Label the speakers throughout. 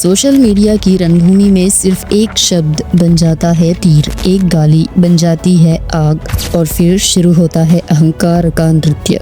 Speaker 1: Social media की रणभूमि में सिर्फ एक शब्द बन जाता है तीर, एक गाली बन जाती है आग और फिर शुरू होता है अहंकार का नृत्य।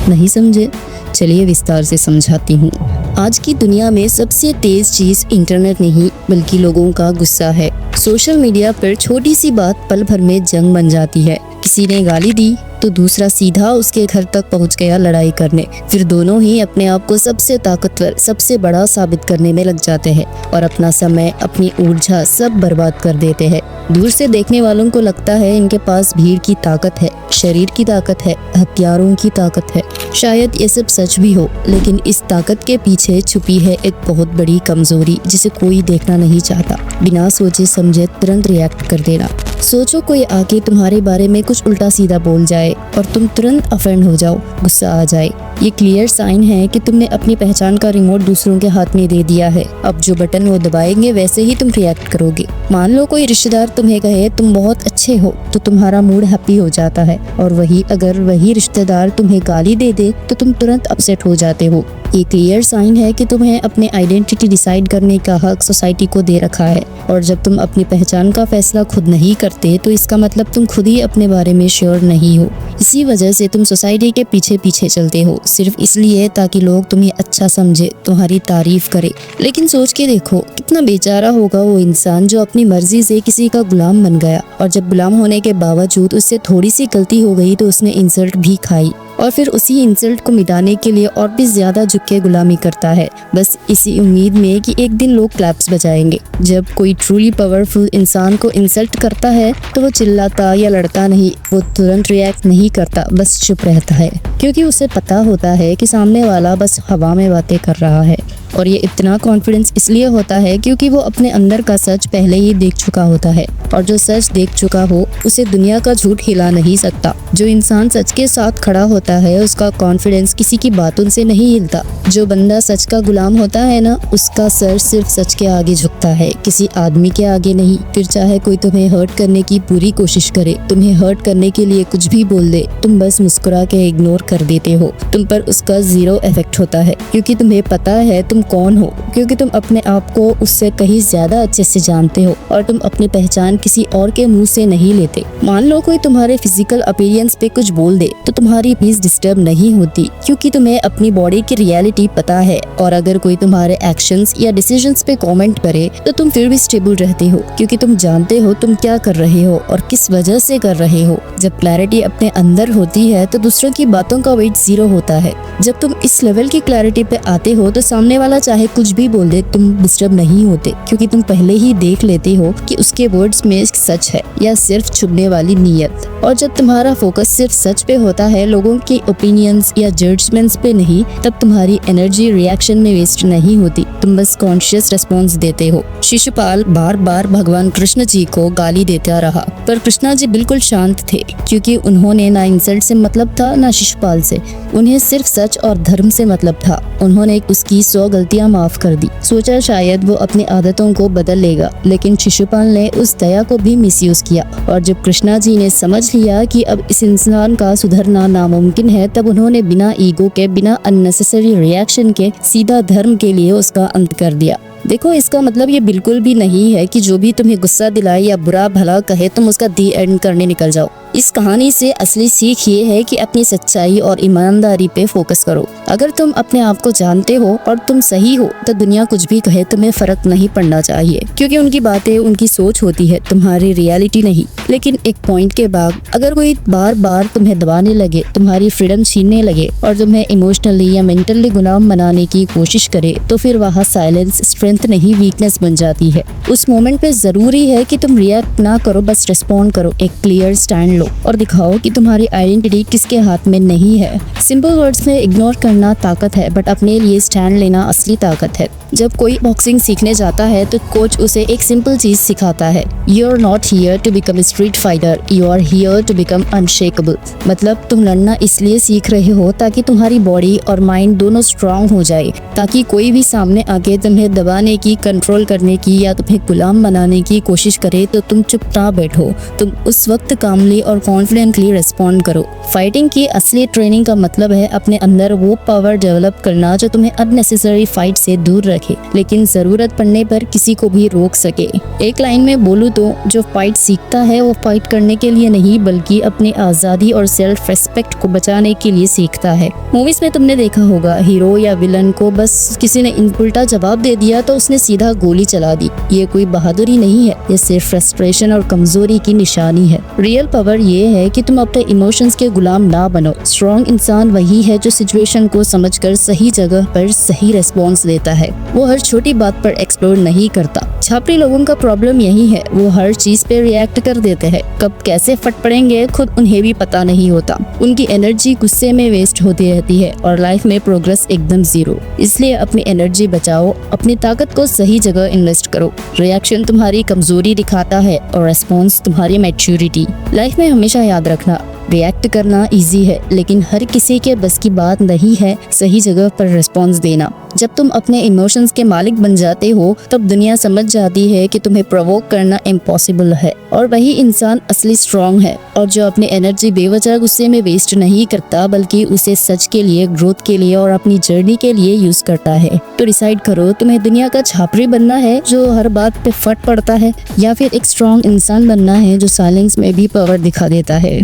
Speaker 1: नहीं समझे? चलिए विस्तार से समझाती हूँ। आज की दुनिया में सबसे तेज चीज इंटरनेट नहीं बल्कि लोगों का गुस्सा है। सोशल मीडिया पर छोटी सी बात पल भर में जंग बन जाती है। किसी ने गाली दी तो दूसरा सीधा उसके घर तक पहुंच गया लड़ाई करने। फिर दोनों ही अपने आप को सबसे ताकतवर, सबसे बड़ा साबित करने में लग जाते हैं और अपना समय, अपनी ऊर्जा सब बर्बाद कर देते हैं। दूर से देखने वालों को लगता है इनके पास भीड़ की ताकत है, शरीर की ताकत है, हथियारों की ताकत है। शायद ये सब सच भी हो, लेकिन इस ताकत के पीछे छुपी है एक बहुत बड़ी कमजोरी जिसे कोई देखना नहीं चाहता। बिना सोचे समझे तुरंत रिएक्ट कर देना। सोचो कोई आके तुम्हारे बारे में कुछ उल्टा सीधा बोल जाए और तुम तुरंत ऑफेंड हो जाओ, गुस्सा आ जाए। ये क्लियर साइन है कि तुमने अपनी पहचान का रिमोट दूसरों के हाथ में दे दिया है। अब जो बटन वो दबाएंगे वैसे ही तुम रिएक्ट करोगे। मान लो कोई रिश्तेदार तुम्हें कहे तुम बहुत अच्छे हो तो तुम्हारा मूड हैप्पी हो जाता है, और वही अगर वही रिश्तेदार तुम्हें गाली दे दे तो तुम तुरंत अपसेट हो जाते हो। ये क्लियर साइन है कि तुम्हें अपने आइडेंटिटी डिसाइड करने का हक सोसाइटी को दे रखा है, और जब तुम अपनी पहचान का फैसला खुद नहीं करते तो इसका मतलब तुम खुद ही अपने बारे में श्योर नहीं हो। इसी वजह से तुम सोसाइटी के पीछे पीछे चलते हो, सिर्फ इसलिए ताकि लोग तुम्हें अच्छा समझे, तुम्हारी तारीफ करे। लेकिन सोच के देखो कितना बेचारा होगा वो इंसान जो अपनी मर्जी से किसी का गुलाम बन गया, और जब गुलाम होने के बावजूद उससे थोड़ी सी गलती हो गई तो उसने इंसल्ट भी खाई, और फिर उसी इंसल्ट को मिटाने के लिए और भी ज्यादा झुक के गुलामी करता है, बस इसी उम्मीद में कि एक दिन लोग क्लैप्स बजाएंगे। जब कोई ट्रूली पावरफुल इंसान को इंसल्ट करता है तो वो चिल्लाता या लड़ता नहीं, वो तुरंत रिएक्ट नहीं करता, बस चुप रहता है, क्योंकि उसे पता होता है कि सामने वाला बस हवा में बातें कर रहा है। और ये इतना कॉन्फिडेंस इसलिए होता है क्योंकि वो अपने अंदर का सच पहले ही देख चुका होता है, और जो सच देख चुका हो उसे दुनिया का झूठ हिला नहीं सकता। जो इंसान सच के साथ खड़ा होता है उसका कॉन्फिडेंस किसी की बातों से नहीं हिलता। जो बंदा सच का गुलाम होता है ना, उसका सर सिर्फ सच के आगे झुकता है, किसी आदमी के आगे नहीं। फिर चाहे कोई तुम्हें हर्ट करने की पूरी कोशिश करे, तुम्हें हर्ट करने के लिए कुछ भी बोल दे, तुम बस मुस्कुरा के इग्नोर कर देते हो। तुम पर उसका जीरो इफेक्ट होता है, क्योंकि तुम्हें पता है तुम कौन हो, क्योंकि तुम अपने आप को उससे कहीं ज्यादा अच्छे से जानते हो, और तुम अपनी पहचान किसी और के मुंह से नहीं लेते। मान लो कोई तुम्हारे फिजिकल अपीयरेंस पे कुछ बोल दे तो तुम्हारी पीस डिस्टर्ब नहीं होती, क्योंकि तुम्हें अपनी बॉडी की रियलिटी पता है। और अगर कोई तुम्हारे एक्शंस या डिसीजंस पे कमेंट करे तो तुम फिर भी स्टेबल रहते हो, क्योंकि तुम जानते हो तुम क्या कर रहे हो और किस वजह से कर रहे हो। जब क्लैरिटी अपने अंदर होती है तो दूसरों की बातों का वेट जीरो होता है। जब तुम इस लेवल की क्लैरिटी पे आते हो तो सामने वाला चाहे कुछ भी बोल दे, तुम डिस्टर्ब नहीं होते, क्योंकि तुम पहले ही देख लेते हो कि उसके वर्ड्स में सच है या सिर्फ छुपने वाली नीयत। और जब तुम्हारा फोकस सिर्फ सच पे होता है, लोगों के ओपिनियंस या जजमेंट्स पे नहीं, तब तुम्हारी एनर्जी रिएक्शन में वेस्ट नहीं होती, तुम बस कॉन्शियस रिस्पॉन्स देते हो। शिशुपाल बार बार भगवान कृष्ण जी को गाली देता रहा, पर कृष्णा जी बिल्कुल शांत थे, क्योंकि उन्होंने ना इंसल्ट से मतलब था ना शिशुपाल से। उन्हें सिर्फ सच और धर्म से मतलब था। उन्होंने उसकी 100 गलतियां माफ कर दी, सोचा शायद वो अपनी आदतों को बदल लेगा, लेकिन शिशुपाल ने उस दया को भी मिसयूज किया। और जब कृष्णा जी ने समझ लिया कि अब इस इंसान का सुधरना नामुमकिन है, तब उन्होंने बिना ईगो के, बिना अननेसेसरी रिएक्शन के सीधा धर्म के लिए उसका अंत कर दिया। देखो, इसका मतलब ये बिल्कुल भी नहीं है कि जो भी तुम्हें गुस्सा दिलाए या बुरा भला कहे तुम उसका दी एंड करने निकल जाओ। इस कहानी से असली सीख ये है कि अपनी सच्चाई और ईमानदारी पे फोकस करो। अगर तुम अपने आप को जानते हो और तुम सही हो तो दुनिया कुछ भी कहे तुम्हें फर्क नहीं पड़ना चाहिए, क्योंकि उनकी बातें उनकी सोच होती है, तुम्हारी रियलिटी नहीं। लेकिन एक पॉइंट के बाद अगर कोई बार बार तुम्हें दबाने लगे, तुम्हारी फ्रीडम छीनने लगे और तुम्हें इमोशनली या मेंटली गुलाम बनाने की कोशिश करे, तो फिर वहाँ साइलेंस स्ट्रेंथ नहीं वीकनेस बन जाती है। उस मोमेंट पे जरूरी है कि तुम रिएक्ट ना करो, बस रिस्पॉन्ड करो, एक क्लियर स्टैंड लो और दिखाओ कि तुम्हारी आइडेंटिटी किसके हाथ में नहीं है। सिंपल वर्ड्स में इग्नोर करना ताकत है, बट अपने लिए स्टैंड लेना असली ताकत है। जब कोई बॉक्सिंग सीखने जाता है तो कोच उसे एक सिंपल चीज सिखाता है, you are not here to become street fighter, you are here to become unshakeable. मतलब तुम लड़ना इसलिए सीख रहे हो ताकि तुम्हारी बॉडी और माइंड दोनों स्ट्रांग हो जाए, ताकि कोई भी सामने आके तुम्हें दबाने की, कंट्रोल करने की या तुम्हें गुलाम बनाने की कोशिश करे तो तुम चुप ना बैठो, तुम उस वक्त कामली और कॉन्फिडेंटली रिस्पॉन्ड करो। फाइटिंग की असली ट्रेनिंग का मतलब है अपने अंदर वो पावर डेवलप करना जो तुम्हें अननेसेसरी फाइट से दूर रखे। रखे, लेकिन जरूरत पड़ने पर किसी को भी रोक सके। एक लाइन में बोलूँ तो जो फाइट सीखता है वो फाइट करने के लिए नहीं बल्कि अपनी आज़ादी और सेल्फ रेस्पेक्ट को बचाने के लिए सीखता है। मूवीज में तुमने देखा होगा हीरो या विलन को बस किसी ने उल्टा जवाब दे दिया तो उसने सीधा गोली चला दी। ये कोई बहादुरी नहीं है, ये सिर्फ फ्रस्ट्रेशन और कमजोरी की निशानी है। रियल पावर ये है कि तुम अपने इमोशंस के गुलाम ना बनो। स्ट्रॉन्ग इंसान वही है जो सिचुएशन को समझकर सही जगह पर सही रेस्पॉन्स देता है। वो हर छोटी बात पर एक्सप्लोर नहीं करता। छापरी लोगों का प्रॉब्लम यही है, वो हर चीज पे रिएक्ट कर देते हैं। कब कैसे फट पड़ेंगे खुद उन्हें भी पता नहीं होता। उनकी एनर्जी गुस्से में वेस्ट होती रहती है और लाइफ में प्रोग्रेस एकदम जीरो। इसलिए अपनी एनर्जी बचाओ, अपनी ताकत को सही जगह इन्वेस्ट करो। रिएक्शन तुम्हारी कमजोरी दिखाता है और रेस्पॉन्स तुम्हारी मैच्योरिटी। लाइफ में हमेशा याद रखना, रिएक्ट करना इजी है लेकिन हर किसी के बस की बात नहीं है सही जगह पर रिस्पॉन्स देना। जब तुम अपने इमोशंस के मालिक बन जाते हो तब दुनिया समझ जाती है कि तुम्हें प्रोवोक करना इम्पॉसिबल है, और वही इंसान असली स्ट्रॉन्ग है और जो अपनी एनर्जी बेवजह गुस्से में वेस्ट नहीं करता बल्कि उसे सच के लिए, ग्रोथ के लिए और अपनी जर्नी के लिए यूज करता है। तो डिसाइड करो, तुम्हें दुनिया का छापरी बनना है जो हर बात पे फट पड़ता है या फिर एक स्ट्रॉन्ग इंसान बनना है जो साइलेंस में भी पावर दिखा देता है।